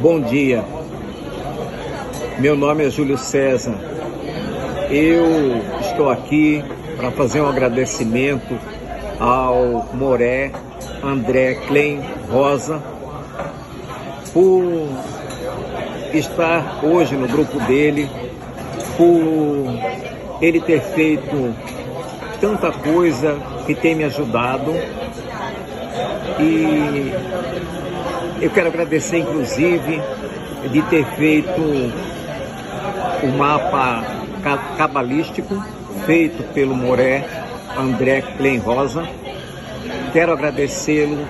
Bom dia, meu nome é Júlio César. Eu estou aqui para fazer um agradecimento ao Moré André Klein Rosa por estar hoje no grupo dele, por ele ter feito tanta coisa que tem me ajudado. E eu quero agradecer, inclusive, de ter feito o mapa cabalístico feito pelo Moré André Klein Rosa. Quero agradecê-lo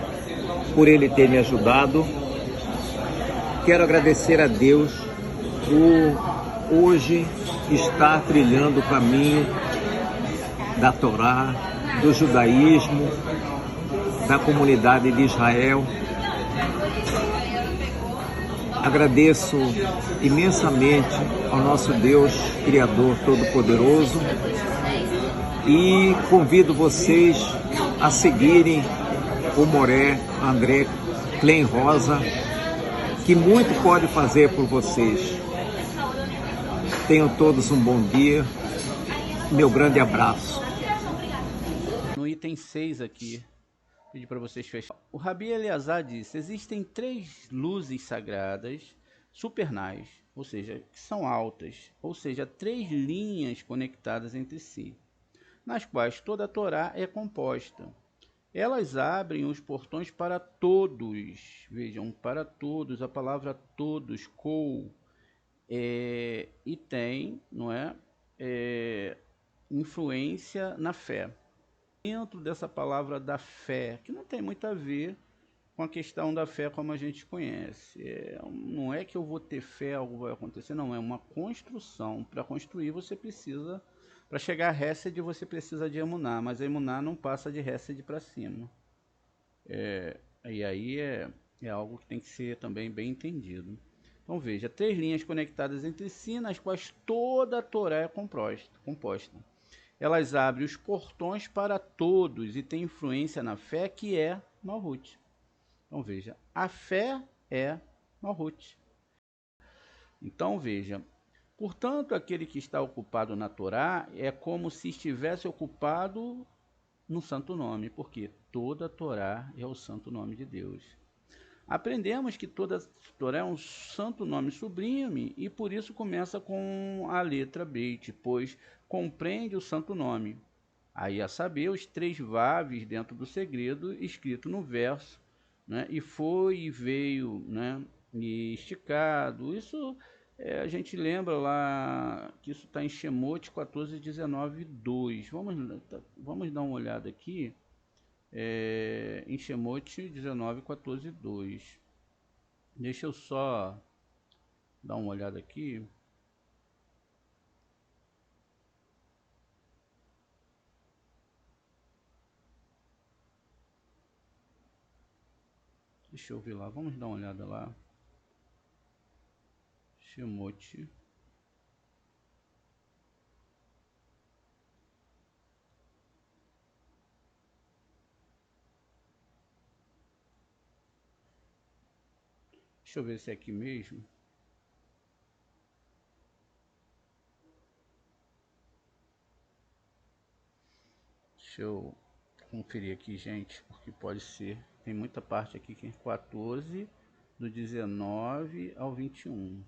por ele ter me ajudado. Quero agradecer a Deus por hoje estar trilhando o caminho da Torá, do judaísmo, da comunidade de Israel. Agradeço imensamente ao nosso Deus, Criador Todo-Poderoso, e convido vocês a seguirem o Moré André Klein Rosa, que muito pode fazer por vocês. Tenham todos um bom dia, meu grande abraço. No item 6 aqui, pedi para vocês fecharem. O Rabi Eleazar disse: existem 3 luzes sagradas supernais, ou seja, que são altas, ou seja, 3 linhas conectadas entre si, nas quais toda a Torá é composta. Elas abrem os portões para todos. Vejam, para todos, a palavra todos, kol, e tem, não é, influência na fé. Dentro dessa palavra da fé, que não tem muito a ver com a questão da fé como a gente conhece. Não é que eu vou ter fé, algo vai acontecer, não, é uma construção. Para construir você precisa, para chegar a Hesed você precisa de Emuná, mas a Emuná não passa de Hesed para cima. E aí é algo que tem que ser também bem entendido. Então veja, 3 linhas conectadas entre si, nas quais toda a Torá é composta. Elas abrem os portões para todos e têm influência na fé, que é Malhut. Então veja, a fé é Malhut. Então veja, portanto, aquele que está ocupado na Torá é como se estivesse ocupado no santo nome, porque toda a Torá é o santo nome de Deus. Aprendemos que toda a Torá é um santo nome sublime e por isso começa com a letra Beit, pois compreende o santo nome. Aí a saber, os 3 vaves dentro do segredo escrito no verso, né? E foi e veio, né? E esticado. Isso a gente lembra lá que isso está em Shemot 14, 19, 2. Vamos dar uma olhada aqui. Em Shemot 19, 14, 2. Deixa eu só dar uma olhada aqui. Deixa eu ver lá, vamos dar uma olhada lá. Shemot. Deixa eu ver se é aqui mesmo. Deixa eu conferir aqui, gente, porque pode ser. Tem muita parte aqui que é 14, do 19 ao 21.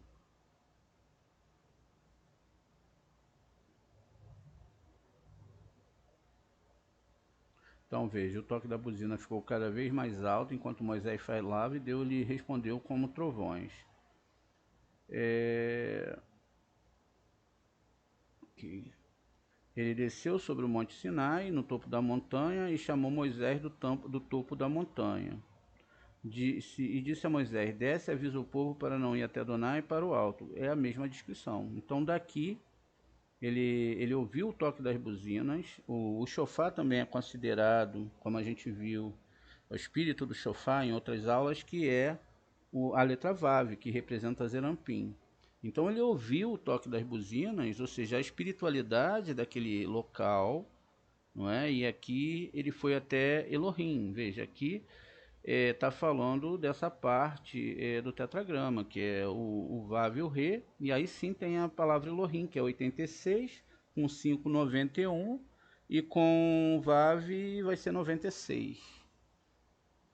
Então veja, o toque da buzina ficou cada vez mais alto enquanto Moisés falava, e Deus lhe respondeu como trovões. Aqui. Ele desceu sobre o monte Sinai, no topo da montanha, e chamou Moisés do topo da montanha. Disse a Moisés: desce e avisa o povo para não ir até Adonai e para o alto. É a mesma descrição. Então daqui ele ouviu o toque das buzinas. O chofar também é considerado, como a gente viu, o espírito do chofar em outras aulas, que é a letra Vav, que representa Zerampim. Então ele ouviu o toque das buzinas, ou seja, a espiritualidade daquele local, não é? E aqui ele foi até Elohim. Veja, aqui está falando dessa parte do tetragrama, que é o Vav e o Re, e aí sim tem a palavra Elohim, que é 86, com 5, 91, e com Vav vai ser 96.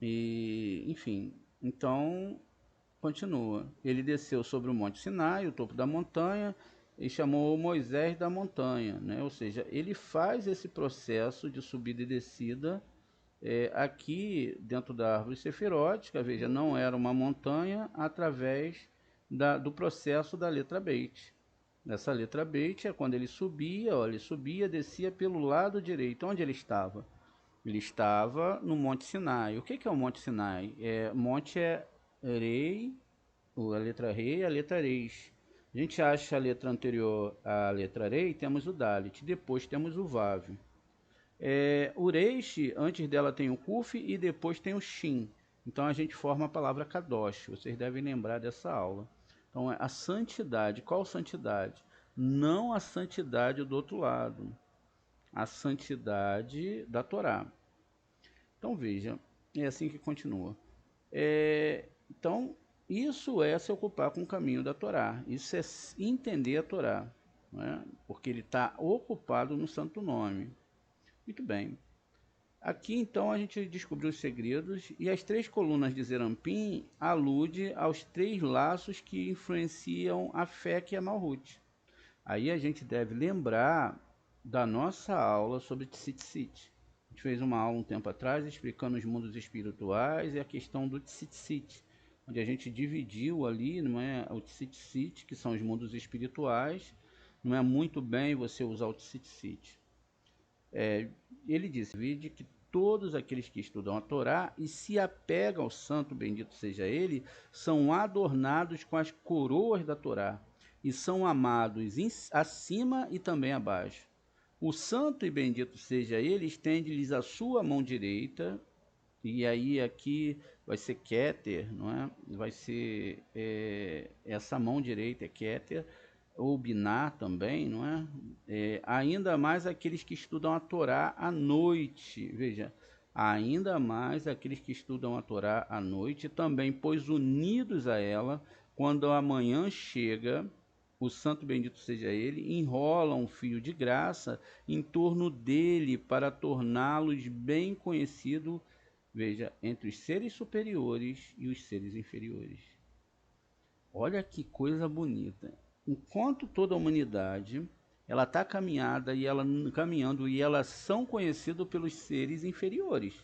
E, enfim, então continua. Ele desceu sobre o monte Sinai, o topo da montanha, e chamou Moisés da montanha, né? Ou seja, ele faz esse processo de subida e descida aqui dentro da árvore sefirótica. Veja, não era uma montanha, através do processo da letra Beit. Essa letra Beit é quando ele subia, olha, ele subia, descia pelo lado direito. Onde ele estava? Ele estava no Monte Sinai. O que é o Monte Sinai? Monte é Rei, a letra Rei e a letra Reis. A gente acha a letra anterior à letra Rei, temos o Dalit, depois temos o Vav. O Reish, antes dela tem o Kuf e depois tem o Shin. Então a gente forma a palavra Kadosh. Vocês devem lembrar dessa aula. Então a santidade. Qual santidade? Não a santidade do outro lado. A santidade da Torá. Então veja, é assim que continua. Então isso é se ocupar com o caminho da Torá. Isso é entender a Torá. Não é? Porque ele está ocupado no santo nome. Muito bem. Aqui então a gente descobriu os segredos, e as 3 colunas de Zerampim alude aos 3 laços que influenciam a fé, que é Malhut. Aí a gente deve lembrar da nossa aula sobre Tzitzit. A gente fez uma aula um tempo atrás explicando os mundos espirituais e a questão do Tzitzit, onde a gente dividiu ali, não é, o Tzitzit, que são os mundos espirituais. Não é muito bem você usar o Tzitzit. Ele disse: vide que todos aqueles que estudam a Torá e se apegam ao santo, bendito seja ele, são adornados com as coroas da Torá e são amados acima e também abaixo. O santo e bendito seja ele estende-lhes a sua mão direita, e aí aqui vai ser Keter, não é? Vai ser essa mão direita é Keter, ou Biná também, não é? Ainda mais aqueles que estudam a Torá à noite. Veja, ainda mais aqueles que estudam a Torá à noite também, pois unidos a ela, quando a manhã chega, o santo bendito seja ele, enrola um fio de graça em torno dele para torná-los bem conhecido, veja, entre os seres superiores e os seres inferiores. Olha que coisa bonita. Enquanto toda a humanidade ela está caminhando e elas são conhecidas pelos seres inferiores,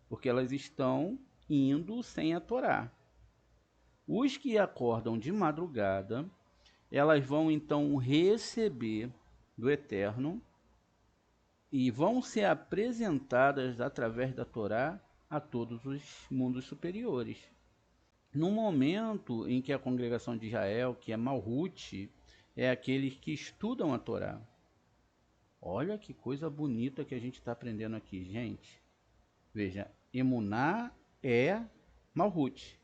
porque elas estão indo sem a Torá. Os que acordam de madrugada, elas vão então receber do Eterno e vão ser apresentadas através da Torá a todos os mundos superiores. No momento em que a congregação de Israel, que é Malhut, é aqueles que estudam a Torá. Olha que coisa bonita que a gente está aprendendo aqui, gente. Veja, Emuná é Malhut.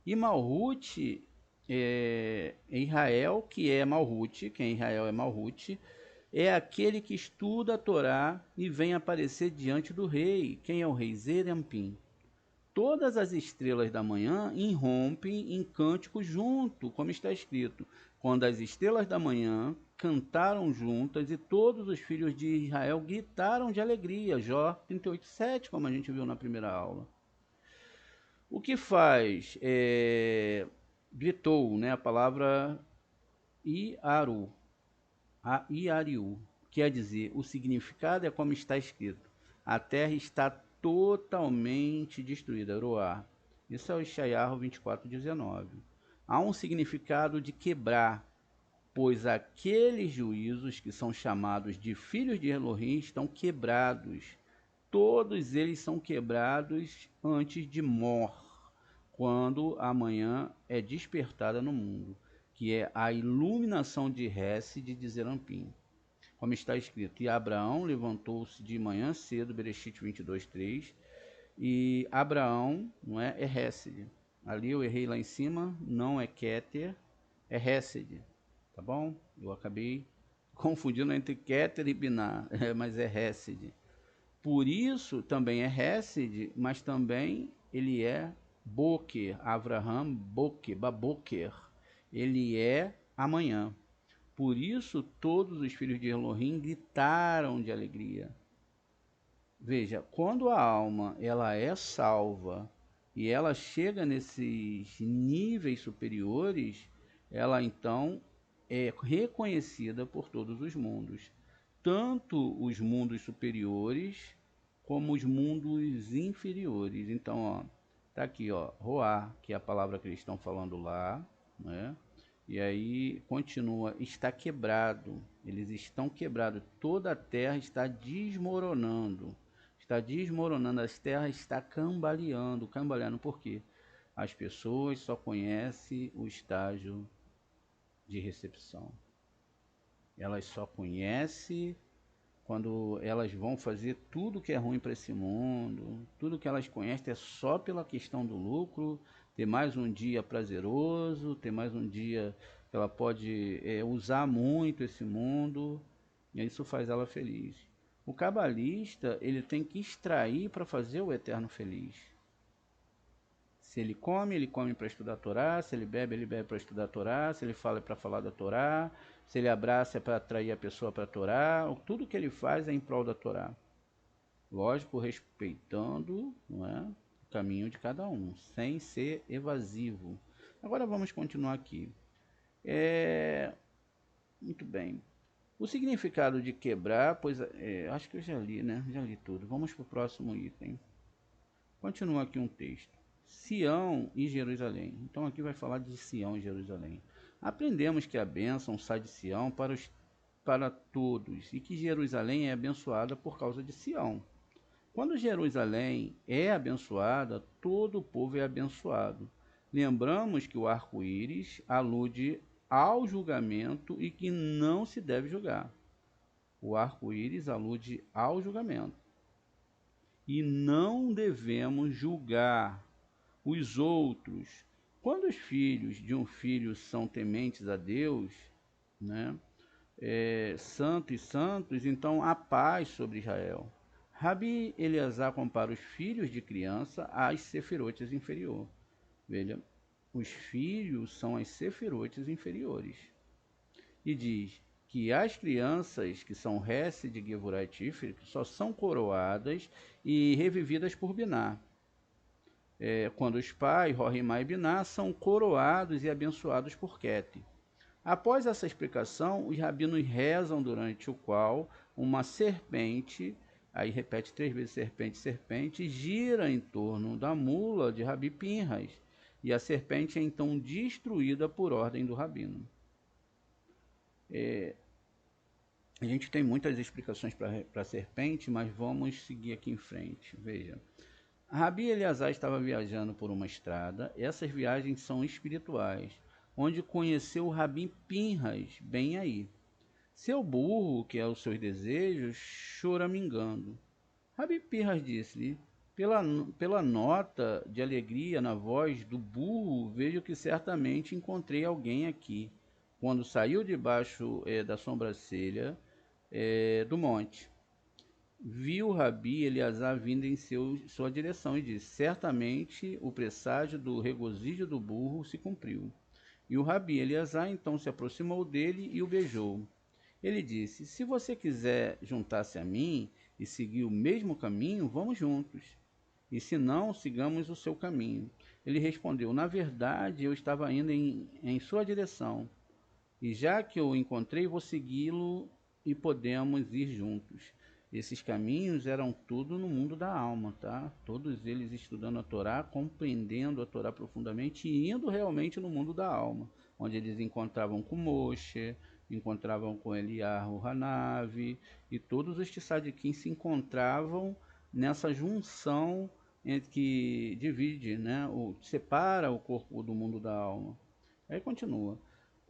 E Malhut é Israel, que é Malhut, quem Israel é Malhut, é aquele que estuda a Torá e vem aparecer diante do rei. Quem é o rei? Zerampim. Todas as estrelas da manhã irrompem em cânticos junto, como está escrito: quando as estrelas da manhã cantaram juntas e todos os filhos de Israel gritaram de alegria. Jó 38:7, como a gente viu na primeira aula. O que faz? Gritou, né, a palavra Iariu, quer dizer, o significado é como está escrito: A terra está totalmente destruída, Roar. Isso é o Ishayahu 24:19. Há um significado de quebrar, pois aqueles juízos que são chamados de filhos de Elohim estão quebrados. Todos eles são quebrados antes de Mor, quando a manhã é despertada no mundo, que é a iluminação de Hesed de Zerampim. Como está escrito, e Abraão levantou-se de manhã cedo, Bereshit 22:3, e Abraão, não é Hesed. Ali eu errei lá em cima, não é Keter, é Hesed, tá bom? Eu acabei confundindo entre Keter e Binah, mas é Hesed. Por isso também é Hesed, mas também ele é Boker, Avraham Boker, Baboker. Ele é amanhã. Por isso todos os filhos de Elohim gritaram de alegria. Veja, quando a alma ela é salva e ela chega nesses níveis superiores, ela então é reconhecida por todos os mundos, tanto os mundos superiores como os mundos inferiores. Então, ó, tá aqui, ó, Roá, que é a palavra que eles estão falando lá, né? E aí continua, está quebrado, eles estão quebrados, toda a terra está desmoronando. Está desmoronando, as terras está cambaleando. Cambaleando por quê? As pessoas só conhecem o estágio de recepção. Elas só conhecem quando elas vão fazer tudo que é ruim para esse mundo. Tudo que elas conhecem é só pela questão do lucro, ter mais um dia prazeroso, ter mais um dia que ela pode usar muito esse mundo, e isso faz ela feliz. O cabalista, ele tem que extrair para fazer o eterno feliz. Se ele come para estudar a Torá. Se ele bebe para estudar a Torá. Se ele fala, é para falar da Torá. Se ele abraça, é para atrair a pessoa para a Torá. Tudo que ele faz é em prol da Torá. Lógico, respeitando, não é, o caminho de cada um, sem ser evasivo. Agora vamos continuar aqui. Muito bem. O significado de quebrar, pois acho que eu já li, né? Já li tudo. Vamos para o próximo item. Continua aqui um texto. Sião e Jerusalém. Então aqui vai falar de Sião e Jerusalém. Aprendemos que a bênção sai de Sião para todos e que Jerusalém é abençoada por causa de Sião. Quando Jerusalém é abençoada, todo o povo é abençoado. Lembramos que o arco-íris alude ao julgamento e que não se deve julgar. O arco-íris alude ao julgamento. E não devemos julgar os outros. Quando os filhos de um filho são tementes a Deus, né, santos, então há paz sobre Israel. Rabi Eleazar compara os filhos de criança às sefirotes inferior. Veja, os filhos são as sefirotes inferiores. E diz que as crianças que são Hesed de Gevurai Tiferet só são coroadas e revividas por Biná. Quando os pais, Rohimá e Biná, são coroados e abençoados por Ket. Após essa explicação, os rabinos rezam, durante o qual uma serpente, aí repete 3 vezes serpente, serpente, gira em torno da mula de Rabi Pinhas, e a serpente é então destruída por ordem do rabino. A gente tem muitas explicações para a serpente, mas vamos seguir aqui em frente. Veja, Rabi Eleazar estava viajando por uma estrada. Essas viagens são espirituais, onde conheceu Rabi Pinhas, bem aí. Seu burro, que é os seus desejos, choramingando. Rabi Pinhas disse-lhe: pela nota de alegria na voz do burro, vejo que certamente encontrei alguém aqui. Quando saiu debaixo da sobrancelha do monte, viu Rabi Eleazar vindo em sua direção e disse: certamente o presságio do regozijo do burro se cumpriu. E o Rabi Eleazar então se aproximou dele e o beijou. Ele disse: se você quiser juntar-se a mim e seguir o mesmo caminho, vamos juntos. E se não, sigamos o seu caminho. Ele respondeu: na verdade, eu estava indo em sua direção. E já que eu o encontrei, vou segui-lo e podemos ir juntos. Esses caminhos eram tudo no mundo da alma, tá? Todos eles estudando a Torá, compreendendo a Torá profundamente e indo realmente no mundo da alma, onde eles encontravam com Moshe, encontravam com Eliyahu Hanavi, e todos os tzadikim se encontravam nessa junção entre que divide, né, separa o corpo do mundo da alma. Aí continua.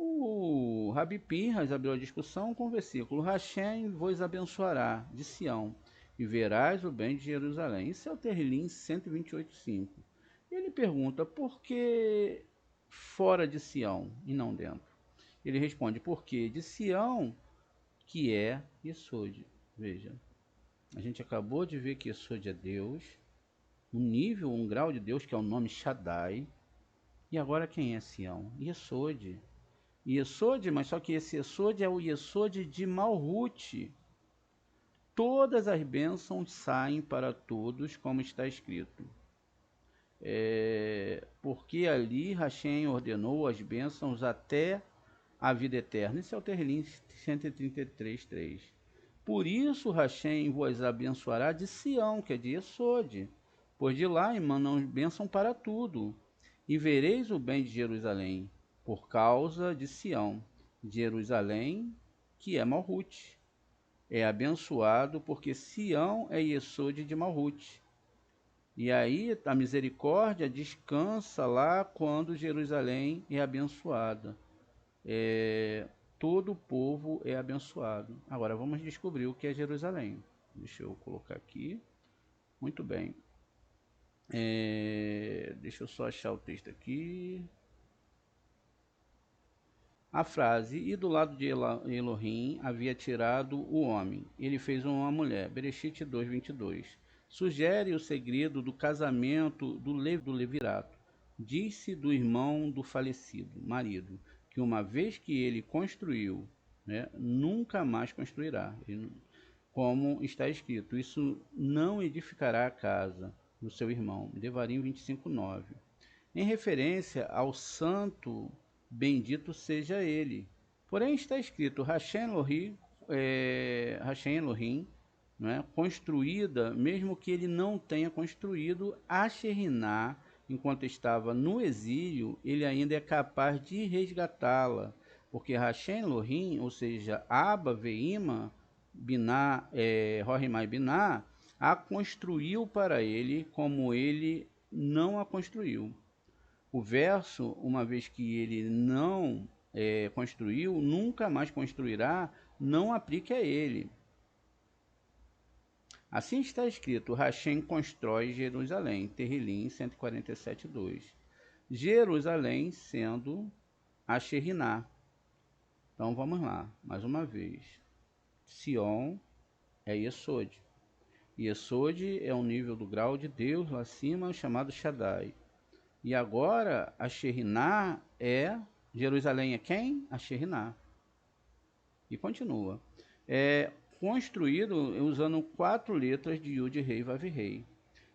O Rabi Pinhas abriu a discussão com o versículo: Hashem vos abençoará de Sião, e verás o bem de Jerusalém. Isso é o Terrilim 128,5. Ele pergunta: por que fora de Sião e não dentro? Ele responde: porque de Sião, que é Yesod. Veja, a gente acabou de ver que Yesod é Deus, um nível, um grau de Deus que é o nome Shaddai. E agora quem é Sião? Yesod. Yesod, mas só que esse Yesod é o Yesod de Malhut. Todas as bênçãos saem para todos, como está escrito. Porque ali Hashem ordenou as bênçãos até a vida eterna. Isso é o Terrilim 133,3. Por isso Hashem vos abençoará de Sião, que é de Yesod, pois de lá emanam bênção para tudo. E vereis o bem de Jerusalém, por causa de Sião. Jerusalém, que é Malhut, é abençoado porque Sião é Yesod de Malhut. E aí a misericórdia descansa lá quando Jerusalém é abençoada. Todo o povo é abençoado. Agora vamos descobrir o que é Jerusalém. Deixa eu colocar aqui. Muito bem. Deixa eu só achar o texto aqui. A frase: e do lado de Elohim havia tirado o homem. Ele fez uma mulher. Bereshit 2:22. Sugere o segredo do casamento do levirato. Disse do irmão do falecido, marido, que uma vez que ele construiu, né, nunca mais construirá. Como está escrito, isso não edificará a casa do seu irmão. Devarim 25:9. Em referência ao santo, bendito seja ele. Porém está escrito Hashem Elohim, não é? Construída, mesmo que ele não tenha construído a Sheriná, enquanto estava no exílio, ele ainda é capaz de resgatá-la, porque Hashem Elohim, ou seja, Abba Veima, Biná, Rohimai Biná, a construiu para ele como ele não a construiu. O verso, uma vez que ele não construiu, nunca mais construirá, não aplique a ele. Assim está escrito: Hashem constrói Jerusalém, Terrilim 147:2. Jerusalém sendo a Sheriná. Então vamos lá, mais uma vez. Sion é Yesod. Yesod é um nível do grau de Deus lá acima, chamado Shaddai. E agora a Sheriná é... Jerusalém é quem? A Sheriná. E continua. Construído usando 4 letras de Yud, Rei, Vav, Rei.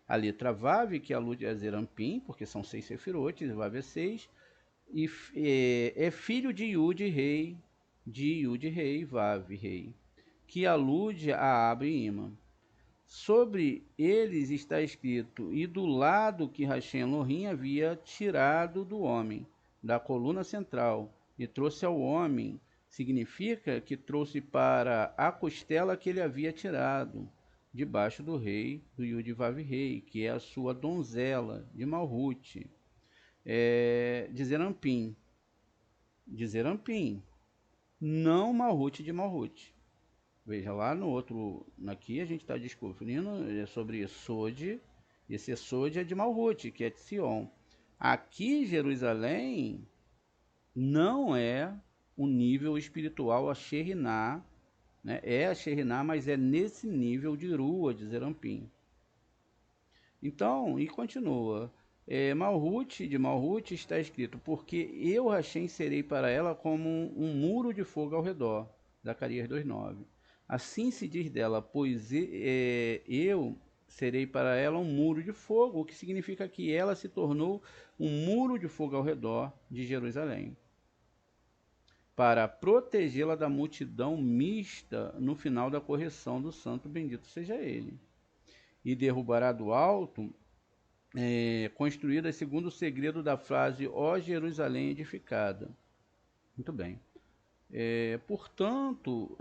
A letra Vav, que alude a Zerampim, porque são 6 sefirotes, Vav é 6, e é filho de Yud, Rei, Vav, Rei, que alude a Abba e Ima. Sobre eles está escrito: e do lado que Hashem Elohim havia tirado do homem, da coluna central, e trouxe ao homem, significa que trouxe para a costela que ele havia tirado, debaixo do rei, do Yud-Vav Rei, que é a sua donzela, de Malhut, de Zerampim, não Malhut de Malhut. Veja lá no outro, aqui a gente está descobrindo sobre Yesod. Esse Yesod é de Malhut, que é de Sion. Aqui Jerusalém não é o nível espiritual a Sheriná, né? É a Sheriná, mas é nesse nível de Rua, de Zerampim. Então, e continua. Malhut, de Malhut está escrito: porque eu, Hashem, serei para ela como um muro de fogo ao redor. Zacarias 2:9. Assim se diz dela: pois eu serei para ela um muro de fogo, o que significa que ela se tornou um muro de fogo ao redor de Jerusalém. para protegê-la da multidão mista no final da correção do santo, bendito seja ele. E derrubará do alto, construída segundo o segredo da frase, ó Jerusalém edificada. Muito bem. Portanto,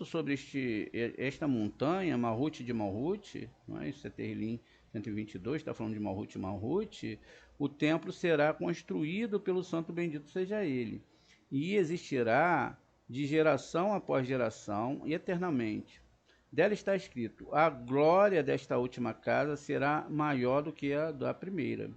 sobre esta montanha, Malhut de Malhut, não é? Isso é Terrilim 122, está falando de Malhut e Malhut, o templo será construído pelo santo bendito seja ele, e existirá de geração após geração e eternamente. Dela está escrito, a glória desta última casa será maior do que a da primeira.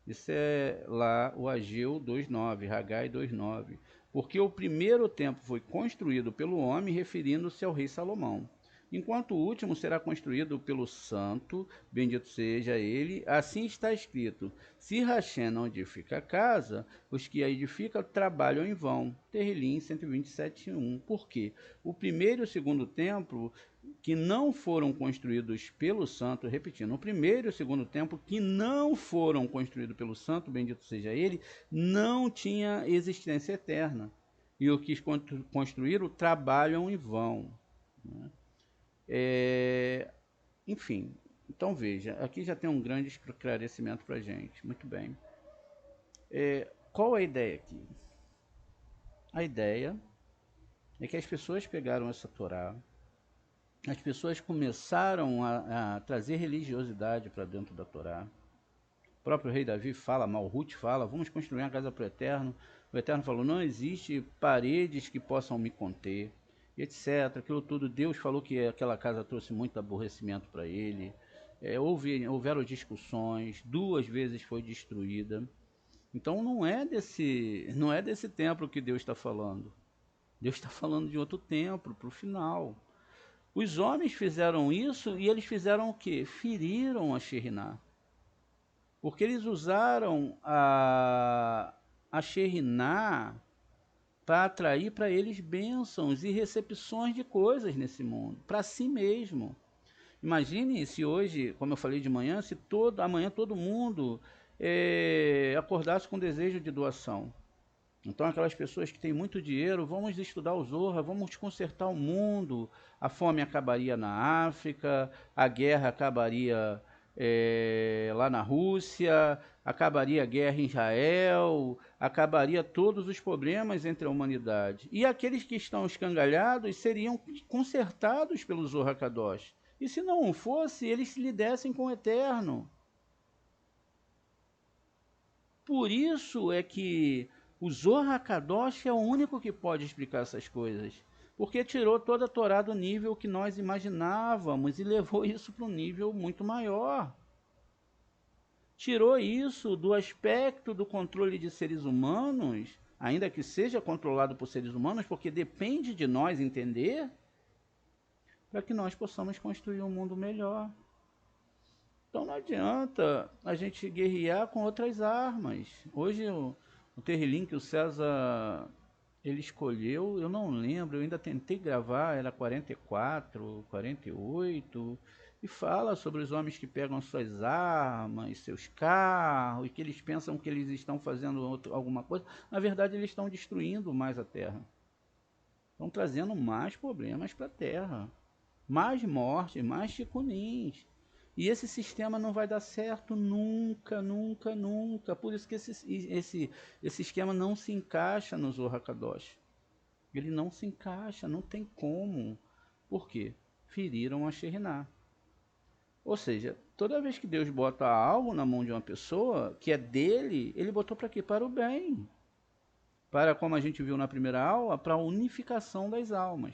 Isso é lá o Ageu 2.9, Hagai 2.9. Porque o primeiro templo foi construído pelo homem, referindo-se ao rei Salomão. Enquanto o último será construído pelo santo, bendito seja ele, assim está escrito, se Hashem não edifica a casa, os que a edificam trabalham em vão. Terrilim 127.1. Por quê? O primeiro e o segundo templo que não foram construídos pelo santo, repetindo, o primeiro e o segundo templo que não foram construídos pelo santo, bendito seja ele, não tinha existência eterna. E os que construíram trabalham em vão. Né? Enfim, então veja, aqui já tem um grande esclarecimento para a gente. Muito bem. Qual é a ideia aqui? A ideia é que as pessoas pegaram essa Torá, as pessoas começaram a trazer religiosidade para dentro da Torá. O próprio rei Davi fala, Malhut fala, vamos construir uma casa para o Eterno. O Eterno falou, não existe paredes que possam me conter, etc. Aquilo tudo, Deus falou que aquela casa trouxe muito aborrecimento para ele. Houveram discussões, 2 vezes foi destruída. Então não é desse templo que Deus está falando. Deus está falando de outro templo, para o final. Os homens fizeram isso e eles fizeram o quê? Feriram a Sheriná. Porque eles usaram a Sheriná para atrair para eles bênçãos e recepções de coisas nesse mundo, para si mesmo. Imagine se hoje, como eu falei de manhã, se amanhã todo mundo acordasse com desejo de doação. Então aquelas pessoas que têm muito dinheiro, vamos estudar o Zohar, vamos consertar o mundo, a fome acabaria na África, a guerra acabaria lá na Rússia, acabaria a guerra em Israel, acabaria todos os problemas entre a humanidade. E aqueles que estão escangalhados seriam consertados pelo Zohar Kadosh. E se não fosse, eles se lidessem com o Eterno. Por isso é que o Zohar Kadosh é o único que pode explicar essas coisas. Porque tirou toda a Torá do nível que nós imaginávamos e levou isso para um nível muito maior. Tirou isso do aspecto do controle de seres humanos, ainda que seja controlado por seres humanos, porque depende de nós entender, para que nós possamos construir um mundo melhor. Então não adianta a gente guerrear com outras armas. Hoje o Terrilim que o César ele escolheu, eu não lembro, eu ainda tentei gravar, era 44, 48, e fala sobre os homens que pegam suas armas, seus carros, e que eles pensam que eles estão fazendo alguma coisa. Na verdade, eles estão destruindo mais a Terra. Estão trazendo mais problemas para a Terra. Mais mortes, mais chicunins. E esse sistema não vai dar certo nunca, nunca, nunca. Por isso que esse esquema não se encaixa no Zohar Kadosh. Ele não se encaixa, não tem como. Por quê? Feriram a Sheriná. Ou seja, toda vez que Deus bota algo na mão de uma pessoa, que é dele, ele botou para quê? Para o bem. Para, como a gente viu na primeira aula, para a unificação das almas.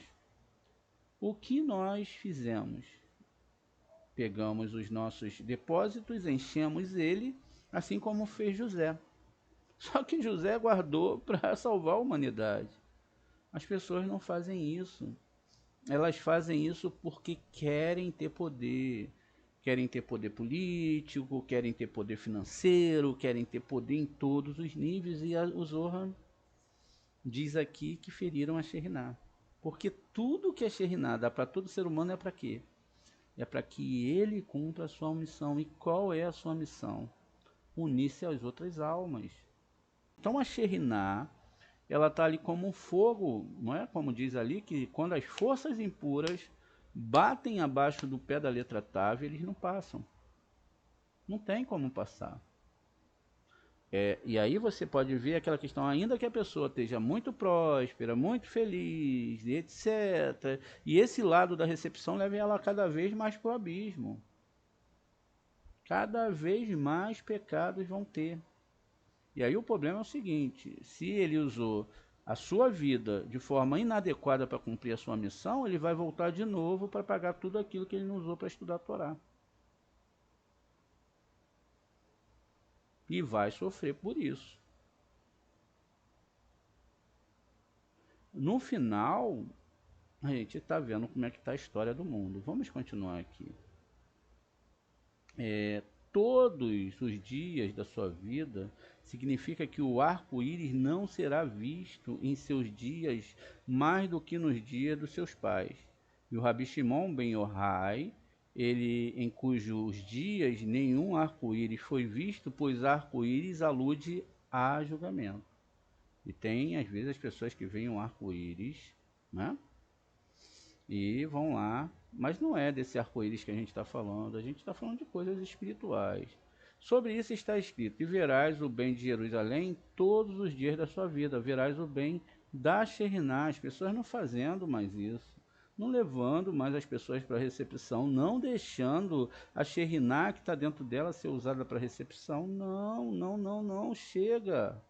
O que nós fizemos? Pegamos os nossos depósitos, enchemos ele, assim como fez José. Só que José guardou para salvar a humanidade. As pessoas não fazem isso. Elas fazem isso porque querem ter poder. Querem ter poder político, querem ter poder financeiro, querem ter poder em todos os níveis. E o Zohar diz aqui que feriram a Sheriná. Porque tudo que a Sheriná dá para todo ser humano é para quê? É para que ele cumpra a sua missão. E qual é a sua missão? Unir-se às outras almas. Então a Shekhinah, ela está ali como um fogo, não é? Como diz ali, que quando as forças impuras batem abaixo do pé da letra Tav, eles não passam. Não tem como passar. E aí você pode ver aquela questão, ainda que a pessoa esteja muito próspera, muito feliz, etc. E esse lado da recepção leva ela cada vez mais para o abismo. Cada vez mais pecados vão ter. E aí o problema é o seguinte, se ele usou a sua vida de forma inadequada para cumprir a sua missão, ele vai voltar de novo para pagar tudo aquilo que ele não usou para estudar a Torá. E vai sofrer por isso. No final, a gente está vendo como é que está a história do mundo. Vamos continuar aqui. Todos os dias da sua vida significa que o arco-íris não será visto em seus dias mais do que nos dias dos seus pais. E o Rabi Shimon ben Yochai, ele em cujos dias nenhum arco-íris foi visto, pois arco-íris alude a julgamento. E tem às vezes as pessoas que veem um arco-íris, né? E vão lá, mas não é desse arco-íris que a gente está falando, a gente está falando de coisas espirituais. Sobre isso está escrito: e verás o bem de Jerusalém todos os dias da sua vida, verás o bem da Shekhinah, as pessoas não fazendo mais isso, não levando mais as pessoas para a recepção, não deixando a Shekhinah que está dentro dela ser usada para recepção. Não, não, não, não, chega.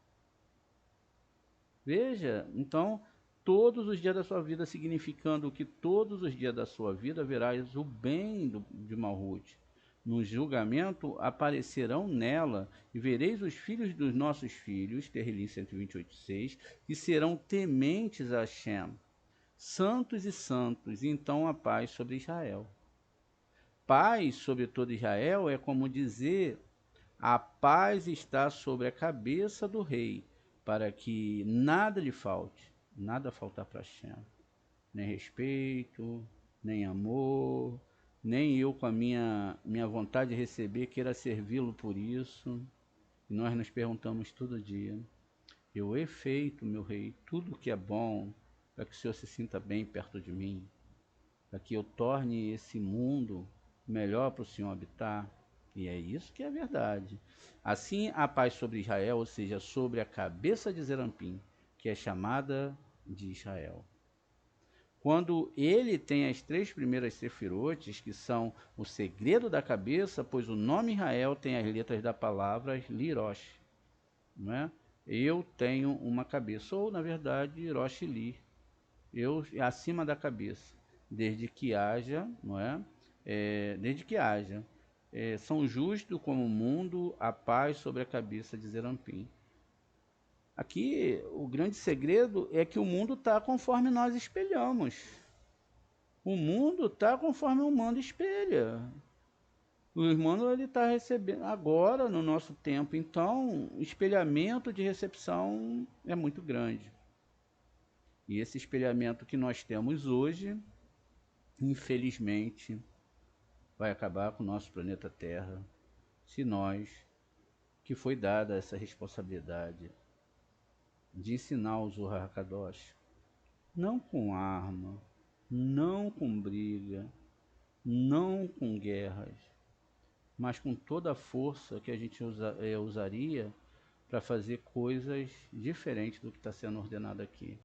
Veja, então, todos os dias da sua vida, significando que todos os dias da sua vida verás o bem de Malhut. No julgamento aparecerão nela, e vereis os filhos dos nossos filhos, Terrilim 128,6, que serão tementes a Hashem, santos e santos, e então a paz sobre Israel. Paz sobre todo Israel é como dizer: a paz está sobre a cabeça do rei, para que nada lhe falte, nada faltar para Hashem. Nem respeito, nem amor, nem eu com a minha vontade de receber queira servi-lo por isso. E nós nos perguntamos todo dia: eu he feito, meu rei, tudo que é bom, para que o Senhor se sinta bem perto de mim, para que eu torne esse mundo melhor para o Senhor habitar. E é isso que é verdade. Assim, a paz sobre Israel, ou seja, sobre a cabeça de Zerampim, que é chamada de Israel. Quando ele tem as 3 primeiras sefirotes, que são o segredo da cabeça, pois o nome Israel tem as letras da palavra Lirosh, não é? Eu tenho uma cabeça, ou na verdade, Rosh Li, eu acima da cabeça, desde que haja, não é? Desde que haja. São justos como o mundo, a paz sobre a cabeça de Zerampim. Aqui, o grande segredo é que o mundo está conforme nós espelhamos. O mundo está conforme o humano espelha. O humano está recebendo agora, no nosso tempo, então, o espelhamento de recepção é muito grande. E esse espelhamento que nós temos hoje, infelizmente, vai acabar com o nosso planeta Terra, se nós, que foi dada essa responsabilidade de ensinar o Zohar HaKadosh, não com arma, não com briga, não com guerras, mas com toda a força que a gente usaria para fazer coisas diferentes do que está sendo ordenado aqui.